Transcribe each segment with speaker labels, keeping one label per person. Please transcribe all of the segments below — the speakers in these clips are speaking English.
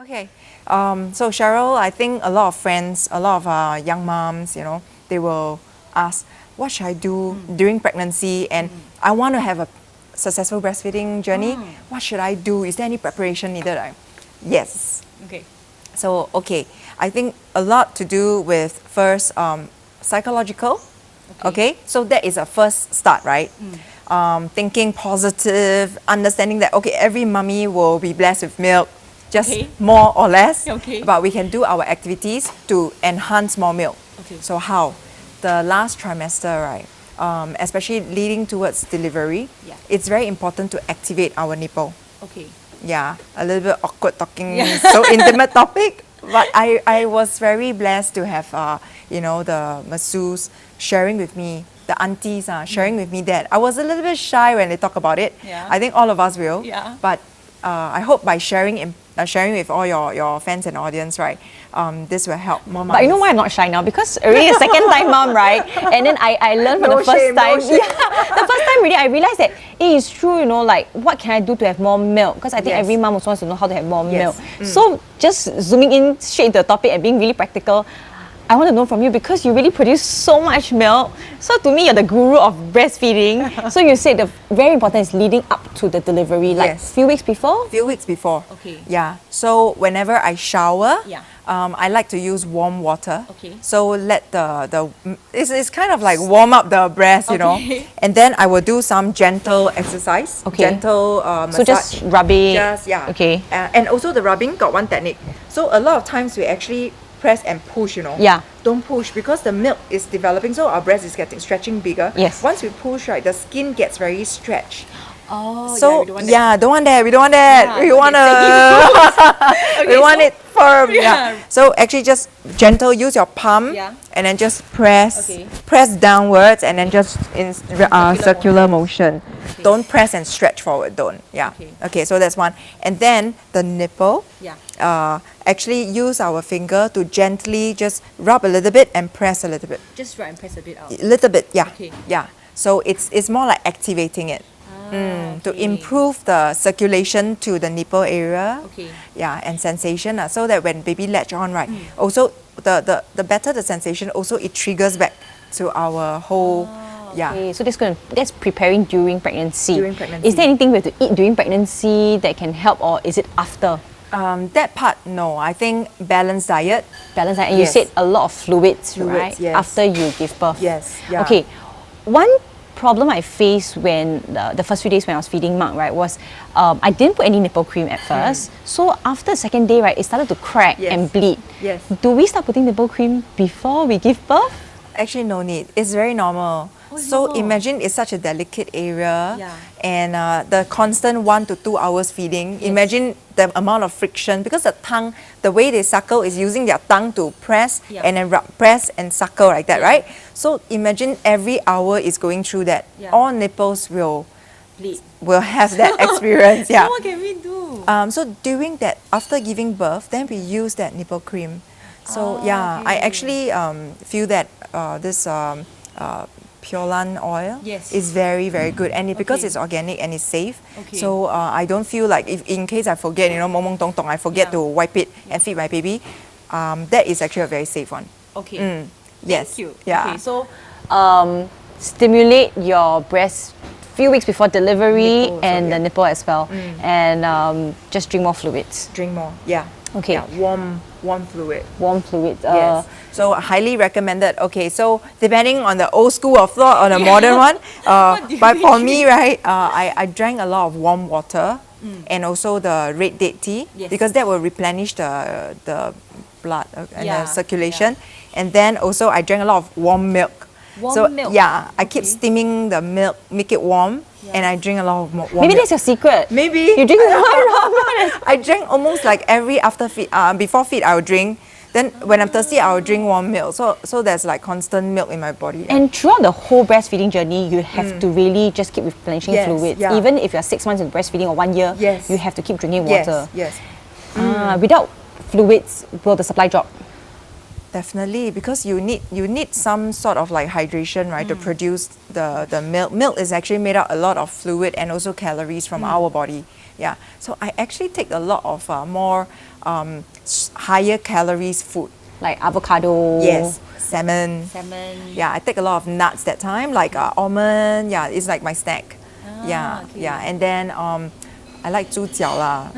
Speaker 1: Okay, so Cheryl, I think a lot of friends, a lot of young moms, they will ask, what should I do during pregnancy? And I want to have a successful breastfeeding journey. What should I do? Is there any preparation needed? Yes.
Speaker 2: Okay.
Speaker 1: So, okay, I think a lot to do with first psychological. Okay, so that is a first start, right? Thinking positive, understanding that, okay, every mummy will be blessed with milk, just more or less, but we can do our activities to enhance more milk. So how? The last trimester, right, especially leading towards delivery, it's very important to activate our nipple. Yeah, a little bit awkward talking, so intimate topic, but I was very blessed to have, the masseuse sharing with me, the aunties sharing with me that. I was a little bit shy when they talk about it. I think all of us will, but I hope by sharing with all your fans and audience, right, this will help more moms.
Speaker 2: But you know why I'm not shy now? Because already a second time mom, right? And then I learned for the first time. The first time really I realized that it's true, like what can I do to have more milk? Because I think every mom also wants to know how to have more milk. So just zooming in straight into the topic and being really practical, I want to know from you, because you really produce so much milk. So to me, you're the guru of breastfeeding. So you said the very important is leading up to the delivery, like few weeks before?
Speaker 1: Few weeks before. Yeah. So whenever I shower, I like to use warm water. So let it's kind of like warm up the breast, And then I will do some gentle exercise, gentle massage.
Speaker 2: So just rubbing.
Speaker 1: And also the rubbing got one technique. So a lot of times we actually press and push, Don't push because the milk is developing, so our breast is stretching bigger. Once we push, right, the skin gets very stretched. So don't want that. We don't want that. We want we want it firm. So actually, just gentle. Use your palm and then just press downwards, and then just in circular motion. Don't press and stretch forward. Don't. Okay. So that's one. And then the nipple. Actually use our finger to gently just rub a little bit and press a little bit.
Speaker 2: Just rub and press a bit out.
Speaker 1: A little bit. So it's more like activating it. To improve the circulation to the nipple area, and sensation, so that when baby latch on, right, also the better the sensation, also it triggers back to our whole,
Speaker 2: So that's preparing during pregnancy. Is there anything we have to eat during pregnancy that can help, or is it after?
Speaker 1: That part, no. I think balanced diet.
Speaker 2: And you said a lot of fluids, right? After you give birth. Okay. One problem I faced when the first few days when I was feeding Mark, right, was I didn't put any nipple cream at first. So after the second day, right, it started to crack and bleed. Do we start putting nipple cream before we give birth?
Speaker 1: Actually, no need. It's very normal. So imagine it's such a delicate area, and the constant 1 to 2 hours feeding. Imagine the amount of friction, because the tongue, the way they suckle is using their tongue to press and then press and suckle like that, right? So imagine every hour is going through that. All nipples will have that experience.
Speaker 2: So what can we do?
Speaker 1: So during that, after giving birth, then we use that nipple cream. So I actually feel that this Pure oil is very, very good, and because it's organic and it's safe, so I don't feel like if in case I forget, momong tong tong, I forget to wipe it and feed my baby, that is actually a very safe one.
Speaker 2: Yes. Thank you. Okay, so stimulate your breast few weeks before delivery and the nipple as well, and just drink more fluids.
Speaker 1: Drink more, warm fluid.
Speaker 2: Warm fluid.
Speaker 1: Yes. So highly recommended. Okay, so depending on the old school of thought or the modern one, but for me, right, I drank a lot of warm water and also the red date tea, because that will replenish the blood and the circulation. And then also I drank a lot of warm milk.
Speaker 2: Milk.
Speaker 1: I keep steaming the milk, make it warm, and I drink a lot of warm
Speaker 2: Maybe
Speaker 1: milk.
Speaker 2: that's your secret.
Speaker 1: Maybe.
Speaker 2: You drink a lot of milk.
Speaker 1: I drank almost like every after feed, before feed I will drink. Then when I'm thirsty, I will drink warm milk. So there's like constant milk in my body.
Speaker 2: And throughout the whole breastfeeding journey, you have to really just keep replenishing fluids. Even if you're 6 months in breastfeeding or 1 year, you have to keep drinking water. Without fluids, will the supply drop?
Speaker 1: Definitely, because you need some sort of like hydration, right, to produce the milk. Milk is actually made up a lot of fluid and also calories from our body. Yeah, so I actually take a lot of more higher calories food.
Speaker 2: Like avocado.
Speaker 1: Yes, salmon.
Speaker 2: Salmon.
Speaker 1: Yeah, I take a lot of nuts that time, like almond. Yeah, it's like my snack. Yeah,
Speaker 2: okay.
Speaker 1: yeah, and then I like 猪脚 lah.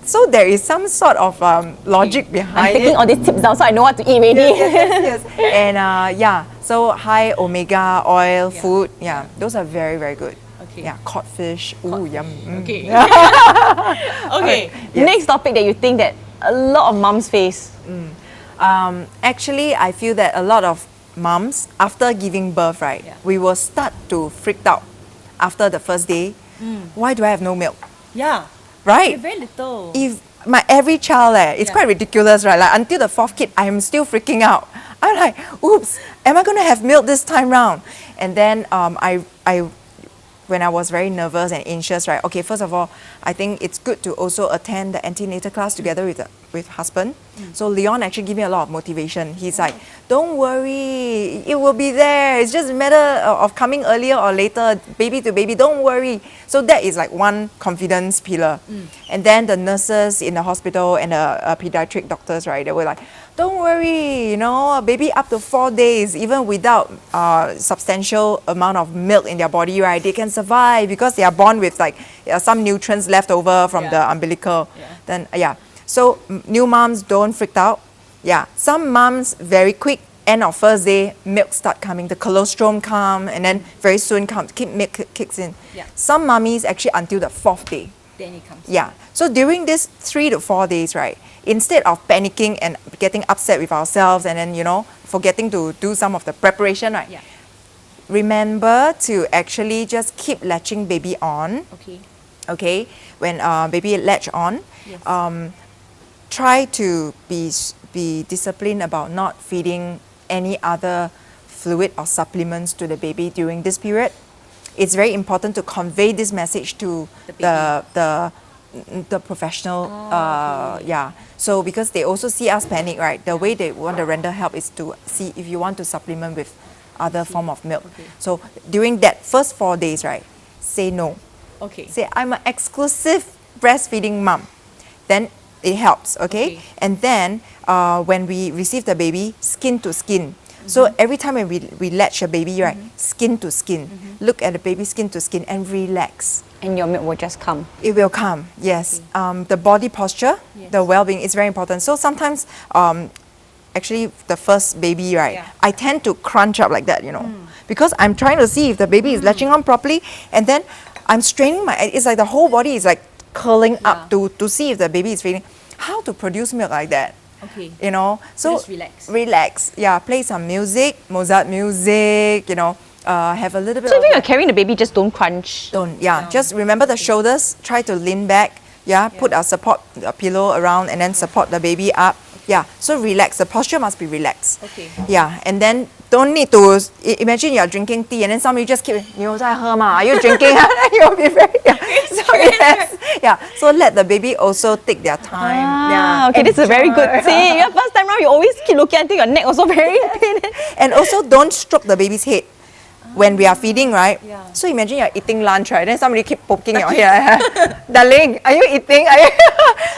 Speaker 1: So there is some sort of logic
Speaker 2: I'm
Speaker 1: behind
Speaker 2: taking
Speaker 1: it.
Speaker 2: all these tips down so I know what to eat already.
Speaker 1: Yes. And yeah, so high omega oil food. Yeah, those are very, very good.
Speaker 2: Okay.
Speaker 1: Yeah, cod fish. Ooh, yum.
Speaker 2: Okay.
Speaker 1: Okay.
Speaker 2: Next topic that you think that a lot of moms face.
Speaker 1: Actually, I feel that a lot of moms, after giving birth, right, we will start to freak out after the first day. Why do I have no milk?
Speaker 3: Yeah.
Speaker 1: Right?
Speaker 3: Very little.
Speaker 1: If my every child, it's quite ridiculous, right? Like until the fourth kid, I'm still freaking out. I'm like, oops, am I gonna have milk this time round? And then when I was very nervous and anxious, right? Okay, first of all, I think it's good to also attend the antenatal class together with husband. So Leon actually gave me a lot of motivation. He's like, don't worry, it will be there. It's just a matter of coming earlier or later, baby to baby, don't worry. So that is like one confidence pillar. And then the nurses in the hospital and the pediatric doctors, right? They were like, don't worry, a baby up to 4 days, even without substantial amount of milk in their body, right? They can survive because they are born with like some nutrients left over from the umbilical. Then so new moms don't freak out. Yeah, some moms very quick, end of first day, milk start coming, the colostrum come, and then very soon milk kicks in. Some mummies actually until the fourth day.
Speaker 3: Then it comes.
Speaker 1: Yeah. So during this 3 to 4 days, right, instead of panicking and getting upset with ourselves and then, forgetting to do some of the preparation, right?
Speaker 3: Yeah.
Speaker 1: Remember to actually just keep latching baby on.
Speaker 3: Okay.
Speaker 1: Okay. When baby latch on, try to be disciplined about not feeding any other fluid or supplements to the baby during this period. It's very important to convey this message to the professional. So because they also see us panic, right? The way they want to render help is to see if you want to supplement with other form of milk. So during that first 4 days, right, say no.
Speaker 3: Okay.
Speaker 1: Say I'm an exclusive breastfeeding mom. Then it helps, okay? And then when we receive the baby, skin to skin. So every time when we latch a baby, right, skin to skin, look at the baby skin to skin and relax.
Speaker 2: And your milk will just come.
Speaker 1: It will come, yes. The body posture, the well-being is very important. So sometimes, actually the first baby, right, I tend to crunch up like that, because I'm trying to see if the baby is latching on properly, and then I'm straining it's like the whole body is like curling up to see if the baby is feeling. How to produce milk like that?
Speaker 3: Okay.
Speaker 1: So
Speaker 3: just relax.
Speaker 1: Relax. Yeah, play some music, Mozart music, have a little bit
Speaker 2: So
Speaker 1: of
Speaker 2: if you're carrying the baby, just don't crunch.
Speaker 1: just remember the shoulders, try to lean back, put a support pillow around and then support the baby up. Yeah, so relax, the posture must be relaxed.
Speaker 3: Okay.
Speaker 1: Yeah, and then don't need to, imagine you're drinking tea and then somebody just keep, 你有在喝吗? Are you drinking? You'll be very, so let the baby also take their time.
Speaker 2: Okay, this is a very good tip. Yeah, first time round, you always keep looking until your neck also very pain.
Speaker 1: And also don't stroke the baby's head when we are feeding, right? So imagine you're eating lunch, right? Then somebody keep poking your head. Darling, are you eating?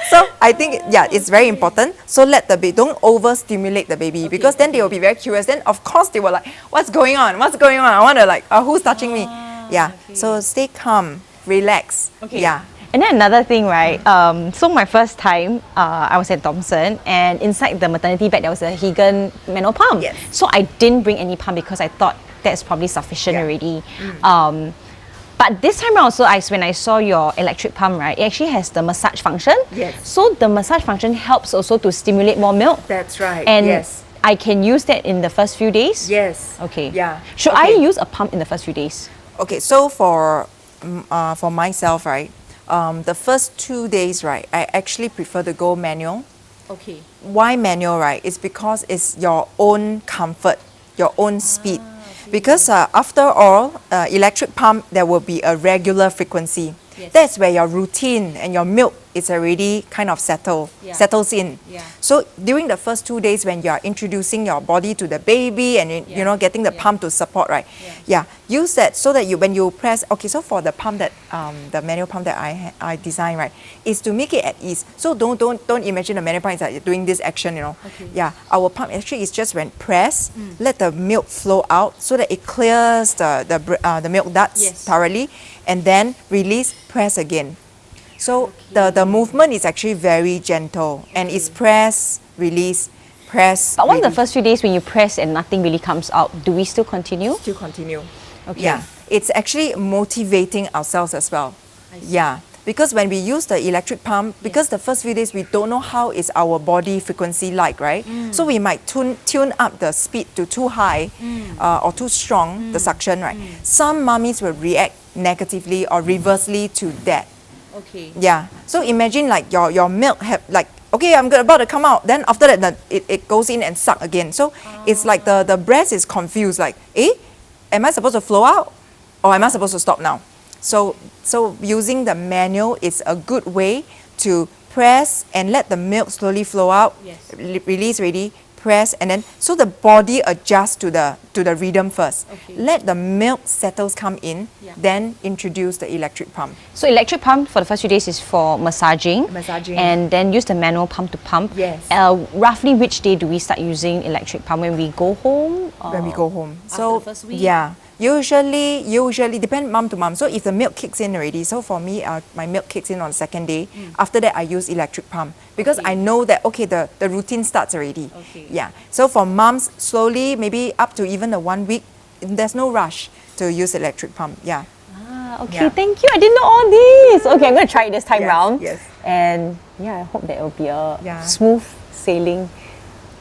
Speaker 1: So I think, it's very important. So let the baby, don't overstimulate the baby because then they will be very curious. Then of course they will like, what's going on? What's going on? I want to like, who's touching me? So stay calm, relax.
Speaker 2: And then another thing, right? So my first time, I was at Thomson, and inside the maternity bag there was a Hagen manual pump.
Speaker 1: Yes.
Speaker 2: So I didn't bring any pump because I thought that's probably sufficient already. But this time around also, when I saw your electric pump, right, it actually has the massage function.
Speaker 1: Yes.
Speaker 2: So the massage function helps also to stimulate more milk.
Speaker 1: That's right.
Speaker 2: And
Speaker 1: yes.
Speaker 2: I can use that in the first few days?
Speaker 1: Yes.
Speaker 2: Okay.
Speaker 1: Yeah.
Speaker 2: Should I use a pump in the first few days?
Speaker 1: Okay, so for myself, right, the first 2 days, right, I actually prefer to go manual.
Speaker 3: Okay.
Speaker 1: Why manual, right? It's because it's your own comfort, your own speed. Because after all, electric pump, there will be a regular frequency. That's where your routine and your milk it's already kind of settles in.
Speaker 3: Yeah.
Speaker 1: So during the first 2 days when you are introducing your body to the baby and you know getting the pump to support, right? Yeah. Use that so that when you press. Okay, so for the pump that the manual pump that I designed, right, is to make it at ease. So don't imagine the manual pump is like doing this action, you know.
Speaker 3: Okay.
Speaker 1: Yeah. Our pump actually is just when press, let the milk flow out so that it clears the milk ducts thoroughly, and then release, press again. So the movement is actually very gentle, and it's press, release, press.
Speaker 2: But what are the
Speaker 1: release.
Speaker 2: first few days when you press and nothing really comes out? Do we still continue?
Speaker 1: Still continue.
Speaker 2: Okay.
Speaker 1: Yeah, it's actually motivating ourselves as well. Yeah, because when we use the electric pump, because the first few days we don't know how is our body frequency like, right? So we might tune up the speed to too high or too strong, the suction, right? Some mummies will react negatively or reversely to that.
Speaker 3: Okay.
Speaker 1: Yeah. So imagine like your milk have like, okay, I'm about to come out. Then after that, it goes in and suck again. So it's like the breast is confused. Like, am I supposed to flow out, or am I supposed to stop now? So using the manual is a good way to press and let the milk slowly flow out.
Speaker 3: Yes.
Speaker 1: Release, ready, press, and then so the body adjusts to the rhythm first.
Speaker 3: Okay.
Speaker 1: Let the milk settles come in,
Speaker 3: Yeah.
Speaker 1: then introduce the electric pump.
Speaker 2: So electric pump for the first few days is for massaging.
Speaker 1: Massaging.
Speaker 2: And then use the manual pump to pump.
Speaker 1: Yes.
Speaker 2: Roughly which day do we start using electric pump? When we go home?
Speaker 1: When we go home.
Speaker 3: After the first week?
Speaker 1: Yeah. Usually depend mom to mom. So if the milk kicks in already, so for me, my milk kicks in on the second day. After that, I use electric pump because I know that the routine starts already.
Speaker 3: Okay.
Speaker 1: Yeah. So for moms, slowly, maybe up to even 1 week, there's no rush to use electric pump. Yeah.
Speaker 2: Okay,
Speaker 1: Yeah.
Speaker 2: thank you. I didn't know all this. Okay, I'm going to try it this time
Speaker 1: Yes,
Speaker 2: round.
Speaker 1: yes.
Speaker 2: And yeah, I hope that it will be a
Speaker 1: Yeah.
Speaker 2: smooth sailing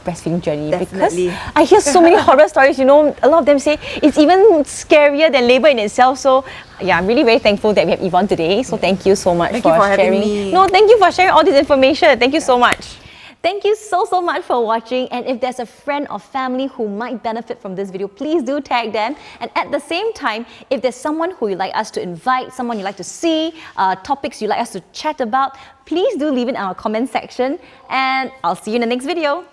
Speaker 2: breastfeeding journey.
Speaker 1: Definitely.
Speaker 2: Because I hear so many horror stories, you know, a lot of them say it's even scarier than labor in itself. So yeah, I'm really very thankful that we have Yvonne today. So thank you so much
Speaker 1: Thank
Speaker 2: for
Speaker 1: you for having
Speaker 2: sharing.
Speaker 1: me.
Speaker 2: No, thank you for sharing all this information. Thank you so much. Thank you so much for watching, and if there's a friend or family who might benefit from this video, please do tag them. And at the same time, if there's someone who you'd like us to invite, someone you'd like to see, topics you'd like us to chat about, please do leave it in our comment section, and I'll see you in the next video.